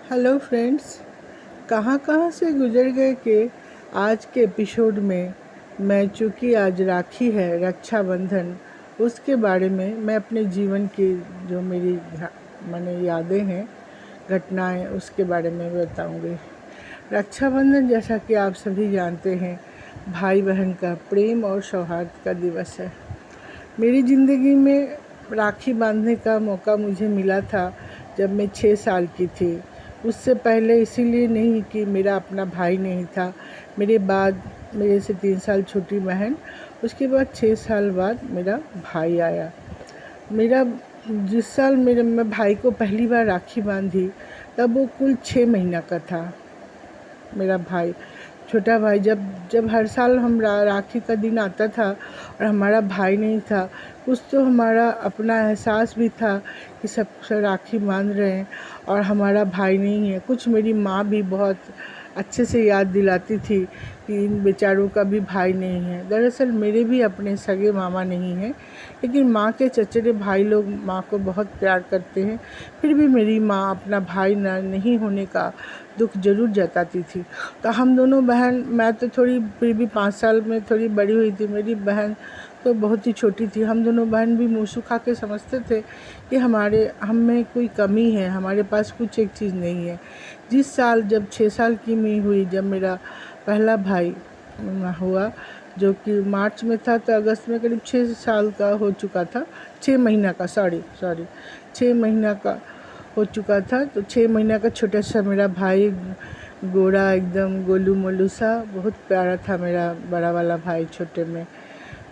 Hello friends, कहाँ कहाँ से गुजर गए कि आज के एपिसोड में मैं, चूँकि आज राखी है, रक्षाबंधन, उसके बारे में मैं अपने जीवन की जो मेरी माने यादें हैं, घटनाएं, उसके बारे में बताऊंगी। रक्षाबंधन, जैसा कि आप सभी जानते हैं, भाई बहन का प्रेम और सौहार्द का दिवस है। मेरी ज़िंदगी में राखी बांधने का मौका मुझे मिला था जब मैं 6 साल की थी। उससे पहले इसीलिए नहीं कि मेरा अपना भाई नहीं था। मेरे बाद मेरे से 3 साल छोटी बहन, उसके बाद 6 साल बाद मेरा भाई आया। मेरा जिस साल मैं भाई को पहली बार राखी बांधी, तब वो कुल 6 महीना का था। मेरा भाई, छोटा भाई, जब जब हर साल हम राखी का दिन आता था और हमारा भाई नहीं था, कुछ तो हमारा अपना एहसास भी था कि सब राखी बांध रहे हैं और हमारा भाई नहीं है। कुछ मेरी माँ भी बहुत अच्छे से याद दिलाती थी कि इन बेचारों का भी भाई नहीं है। दरअसल मेरे भी अपने सगे मामा नहीं हैं, लेकिन माँ के चचेरे भाई लोग माँ को बहुत प्यार करते हैं। फिर भी मेरी माँ अपना भाई नहीं होने का दुख ज़रूर जताती थी। तो हम दोनों बहन, मैं तो थोड़ी फिर भी 5 साल में थोड़ी बड़ी हुई थी, मेरी बहन तो बहुत ही छोटी थी। हम दोनों बहन भी मुँह सुखा के समझते थे कि हम में कोई कमी है, हमारे पास कुछ एक चीज़ नहीं है। जिस साल जब 6 साल की मैं हुई, जब मेरा पहला भाई हुआ, जो कि मार्च में था, तो अगस्त में करीब 6 साल का हो चुका था। 6 महीना का, सॉरी 6 महीना का हो चुका था। तो 6 महीना का छोटा सा मेरा भाई, गोरा एकदम गोलू मोलू सा, बहुत प्यारा था मेरा बड़ा वाला भाई छोटे में।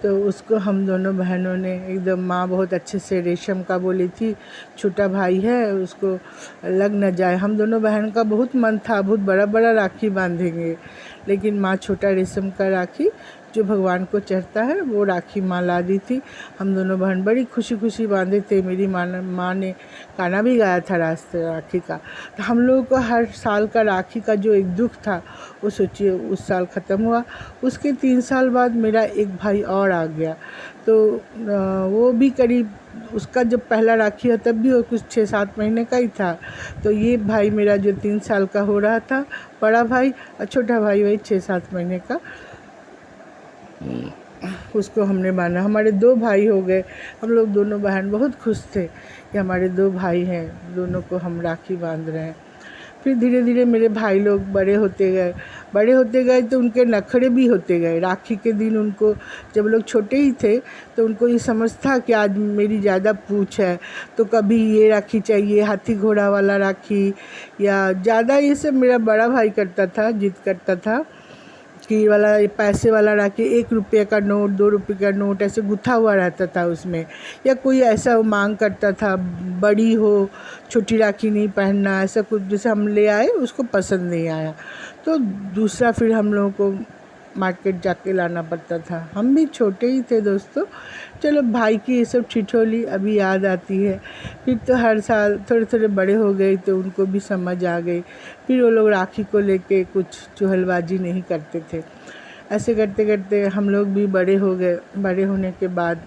तो उसको हम दोनों बहनों ने एकदम, माँ बहुत अच्छे से रेशम का बोली थी, छोटा भाई है उसको लग न जाए। हम दोनों बहन का बहुत मन था, बहुत बड़ा बड़ा राखी बांधेंगे, लेकिन माँ छोटा रेशम का राखी जो भगवान को चढ़ता है वो राखी माँ ला दी थी। हम दोनों बहन बड़ी खुशी खुशी बांधे थे। मेरी माँ ने गाना भी गाया था रास्ते राखी का। तो हम लोगों को हर साल का राखी का जो एक दुख था, वो सोचिए उस साल ख़त्म हुआ। उसके 3 साल बाद मेरा एक भाई और आ गया। तो वो भी करीब, उसका जब पहला राखी है तब भी वो कुछ 6-7 महीने का ही था। तो ये भाई मेरा जो 3 साल का हो रहा था, बड़ा भाई, और छोटा भाई वही 6-7 महीने का, उसको हमने बांधा। हमारे 2 भाई हो गए। हम लोग दोनों बहन बहुत खुश थे कि हमारे 2 भाई हैं, दोनों को हम राखी बांध रहे हैं। फिर धीरे धीरे मेरे भाई लोग बड़े होते गए तो उनके नखरे भी होते गए। राखी के दिन उनको, जब लोग छोटे ही थे तो उनको ये समझ था कि आज मेरी ज़्यादा पूछ है, तो कभी ये राखी चाहिए, हाथी घोड़ा वाला राखी, या ज़्यादा ये सब मेरा बड़ा भाई करता था, जिद करता था कि वाला पैसे वाला राखी, 1 रुपये का नोट, 2 रुपये का नोट ऐसे गुथा हुआ रहता था उसमें, या कोई ऐसा मांग करता था बड़ी हो, छोटी राखी नहीं पहनना, ऐसा कुछ। जैसे हम ले आए, उसको पसंद नहीं आया तो दूसरा फिर हम लोगों को मार्केट जाके लाना पड़ता था। हम भी छोटे ही थे दोस्तों। चलो, भाई की ये सब ठिठोली अभी याद आती है। फिर तो हर साल थोड़े थोड़े बड़े हो गए तो उनको भी समझ आ गई। फिर वो लोग राखी को लेके कुछ चुहलबाजी नहीं करते थे। ऐसे करते करते हम लोग भी बड़े हो गए। बड़े होने के बाद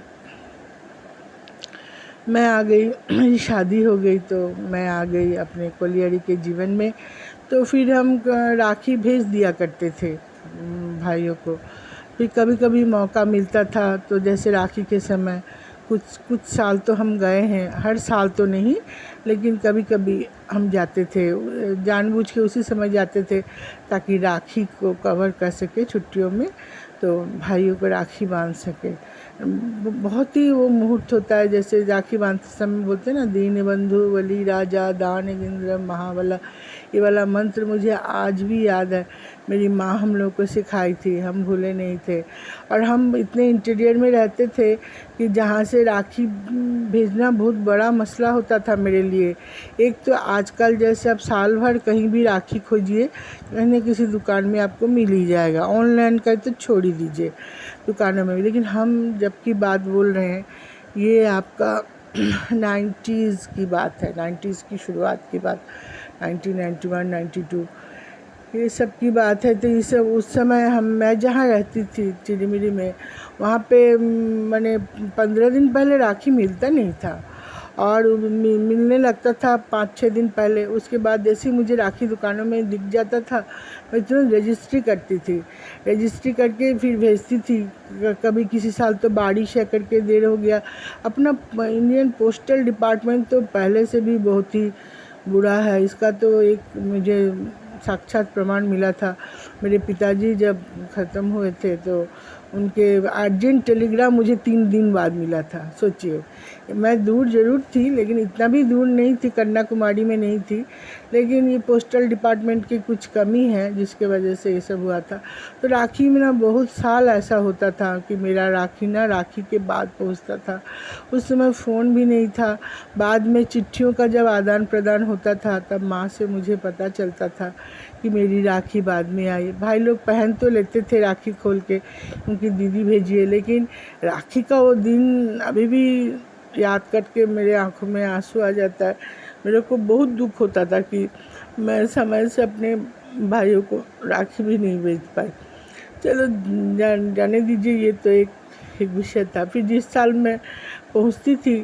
मैं आ गई, मेरी शादी हो गई, तो मैं आ गई अपने कोलियारी के जीवन में। तो फिर हम राखी भेज दिया करते थे भाइयों को। फिर कभी कभी मौका मिलता था तो जैसे राखी के समय कुछ कुछ साल तो हम गए हैं, हर साल तो नहीं, लेकिन कभी कभी हम जाते थे, जानबूझ के उसी समय जाते थे ताकि राखी को कवर कर सके छुट्टियों में, तो भाइयों को राखी बांध सके। बहुत ही वो मुहूर्त होता है, जैसे राखी बांधते समय बोलते हैं ना, दीन बंधु बली राजा दान इंद्र महाबला, ये वाला मंत्र मुझे आज भी याद है। मेरी माँ हम लोग को सिखाई थी, हम भूले नहीं थे। और हम इतने इंटीरियर में रहते थे कि जहाँ से राखी भेजना बहुत बड़ा मसला होता था मेरे लिए। एक तो आजकल जैसे अब साल भर कहीं भी राखी खोजिए, कहीं न किसी दुकान में आपको मिल ही जाएगा। ऑनलाइन का तो छोड़ ही दीजिए, दुकानों में भी। लेकिन हम जब की बात बोल रहे हैं, ये आपका 90s की बात है, 90s की शुरुआत की बात, 1991, 92, ये सब की बात है। तो ये सब उस समय मैं जहाँ रहती थी चिड़िमिड़ी में, वहाँ पे मैंने 15 दिन पहले राखी मिलता नहीं था। और मिलने लगता था 5-6 दिन पहले। उसके बाद जैसे ही मुझे राखी दुकानों में दिख जाता था मैं तुरंत रजिस्ट्री करती थी, रजिस्ट्री करके फिर भेजती थी। कभी किसी साल तो बारिश है करके देर हो गया। अपना इंडियन पोस्टल डिपार्टमेंट तो पहले से भी बहुत ही बुरा है, इसका तो एक मुझे साक्षात प्रमाण मिला था। मेरे पिताजी जब ख़त्म हुए थे तो उनके अर्जेंट टेलीग्राम मुझे 3 दिन बाद मिला था। सोचिए, मैं दूर ज़रूर थी लेकिन इतना भी दूर नहीं थी, कन्याकुमारी में नहीं थी, लेकिन ये पोस्टल डिपार्टमेंट की कुछ कमी है जिसके वजह से ये सब हुआ था। तो राखी में ना बहुत साल ऐसा होता था कि मेरा राखी ना राखी के बाद पहुंचता था। उस समय फ़ोन भी नहीं था। बाद में चिट्ठियों का जब आदान प्रदान होता था तब माँ से मुझे पता चलता था कि मेरी राखी बाद में आई। भाई लोग पहन तो लेते थे राखी खोल के, उनकी दीदी भेजी है, लेकिन राखी का वो दिन अभी भी याद करके मेरे आंखों में आंसू आ जाता है। मेरे को बहुत दुख होता था कि मैं समय से अपने भाइयों को राखी भी नहीं भेज पाई। चलो जाने दीजिए, ये तो एक विषय था। फिर जिस साल मैं पहुंचती थी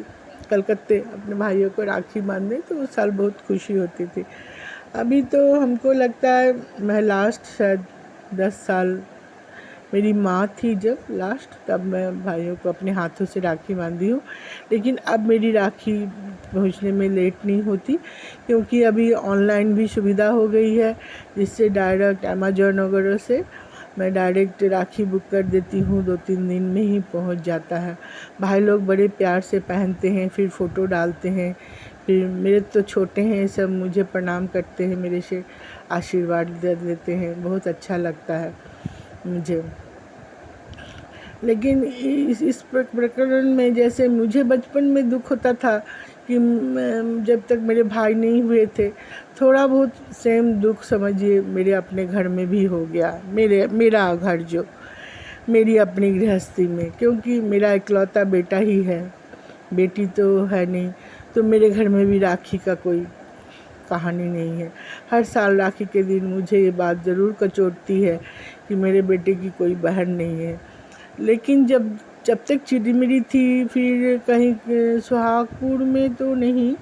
कलकत्ते अपने भाइयों को राखी बांधने तो उस साल बहुत खुशी होती थी। अभी तो हमको लगता है मैं लास्ट शायद 10 साल मेरी माँ थी जब लास्ट, तब मैं भाइयों को अपने हाथों से राखी बांधी हूँ। लेकिन अब मेरी राखी पहुँचने में लेट नहीं होती, क्योंकि अभी ऑनलाइन भी सुविधा हो गई है, जिससे डायरेक्ट अमेजॉन वगैरह से मैं डायरेक्ट राखी बुक कर देती हूँ, 2-3 दिन में ही पहुँच जाता है। भाई लोग बड़े प्यार से पहनते हैं, फिर फ़ोटो डालते हैं। फिर मेरे तो छोटे हैं, सब मुझे प्रणाम करते हैं, मेरे से आशीर्वाद दे देते हैं, बहुत अच्छा लगता है मुझे। लेकिन इस प्रकरण में जैसे मुझे बचपन में दुख होता था कि जब तक मेरे भाई नहीं हुए थे, थोड़ा बहुत सेम दुख समझिए मेरे अपने घर में भी हो गया। मेरा घर जो मेरी अपनी गृहस्थी में, क्योंकि मेरा इकलौता बेटा ही है, बेटी तो है नहीं। तो मेरे घर में भी राखी का कोई कहानी नहीं है। हर साल राखी के दिन मुझे ये बात ज़रूर कचोटती है कि मेरे बेटे की कोई बहन नहीं है। लेकिन जब तक चिड़िमिड़ी थी, फिर कहीं सुहागपुर में तो नहीं,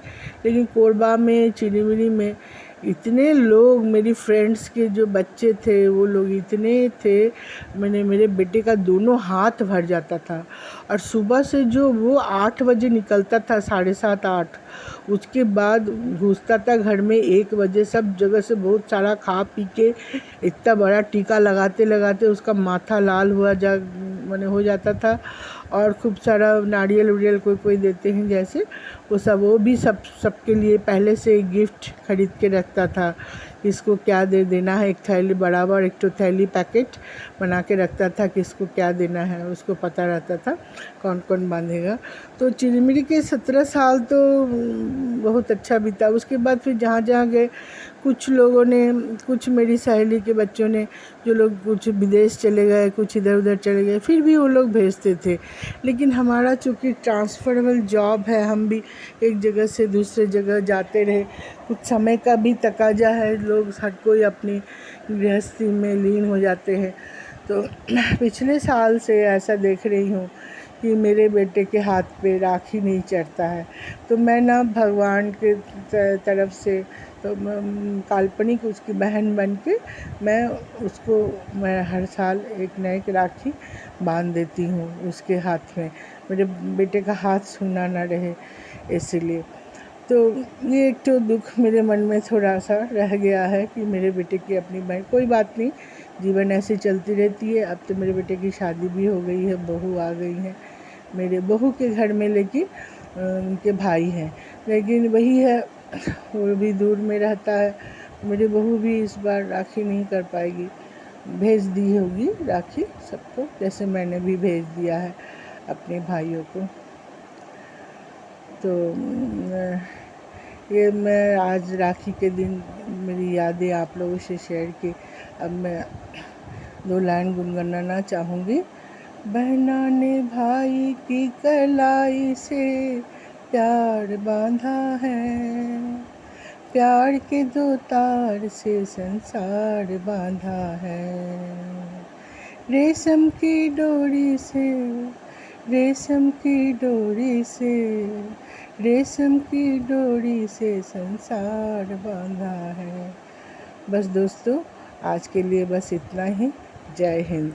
लेकिन कोरबा में चिड़िमिड़ी में इतने लोग, मेरी फ्रेंड्स के जो बच्चे थे वो लोग इतने थे, मेरे बेटे का दोनों हाथ भर जाता था। और सुबह से जो वो 8 बजे निकलता था, 7:30-8, उसके बाद घुसता था घर में 1 बजे, सब जगह से बहुत सारा खा पी के इतना बड़ा टीका लगाते लगाते उसका माथा लाल हो जाता था। और खूब सारा नारियल उरियल कोई देते हैं जैसे, वो भी सबके लिए पहले से गिफ्ट खरीद के रखता था। किसको क्या दे देना है, एक थैली बराबर, एक तो थैली पैकेट बना के रखता था, किसको क्या देना है उसको पता रहता था, कौन कौन बांधेगा। तो चिड़मिड़ी के 17 साल तो बहुत अच्छा बीता। उसके बाद फिर जहाँ जहाँ गए, कुछ लोगों ने, कुछ मेरी सहेली के बच्चों ने, जो लोग कुछ विदेश चले गए, कुछ इधर उधर चले गए, फिर भी वो लोग भेजते थे। लेकिन हमारा चूँकि ट्रांसफरेबल जॉब है, हम भी एक जगह से दूसरे जगह जाते रहे, कुछ समय का भी तकाजा है, लोग हर कोई अपनी गृहस्थी में लीन हो जाते हैं। तो पिछले साल से ऐसा देख रही हूँ कि मेरे बेटे के हाथ पे राखी नहीं चढ़ता है। तो मैं ना भगवान के तरफ से तो काल्पनिक उसकी बहन बन के मैं हर साल एक नई राखी बांध देती हूँ उसके हाथ में, मेरे बेटे का हाथ सूना ना रहे इसलिए। तो ये एक तो दुख मेरे मन में थोड़ा सा रह गया है कि मेरे बेटे की अपनी बहन। कोई बात नहीं, जीवन ऐसे चलती रहती है। अब तो मेरे बेटे की शादी भी हो गई है, बहू आ गई है मेरे बहू के घर में, लेकिन उनके भाई हैं, लेकिन वही है, वो भी दूर में रहता है। मेरी बहू भी इस बार राखी नहीं कर पाएगी, भेज दी होगी राखी सबको, जैसे मैंने भी भेज दिया है अपने भाइयों को। तो ये मैं आज राखी के दिन मेरी यादें आप लोगों से शेयर की। अब मैं 2 लाइन गुनगुनाना चाहूँगी। बहना ने भाई की कलाई से प्यार बांधा है, प्यार के 2 तार से संसार बांधा है। रेशम की डोरी से, रेशम की डोरी से, रेशम की डोरी से संसार बांधा है। बस दोस्तों, आज के लिए बस इतना ही। जय हिंद।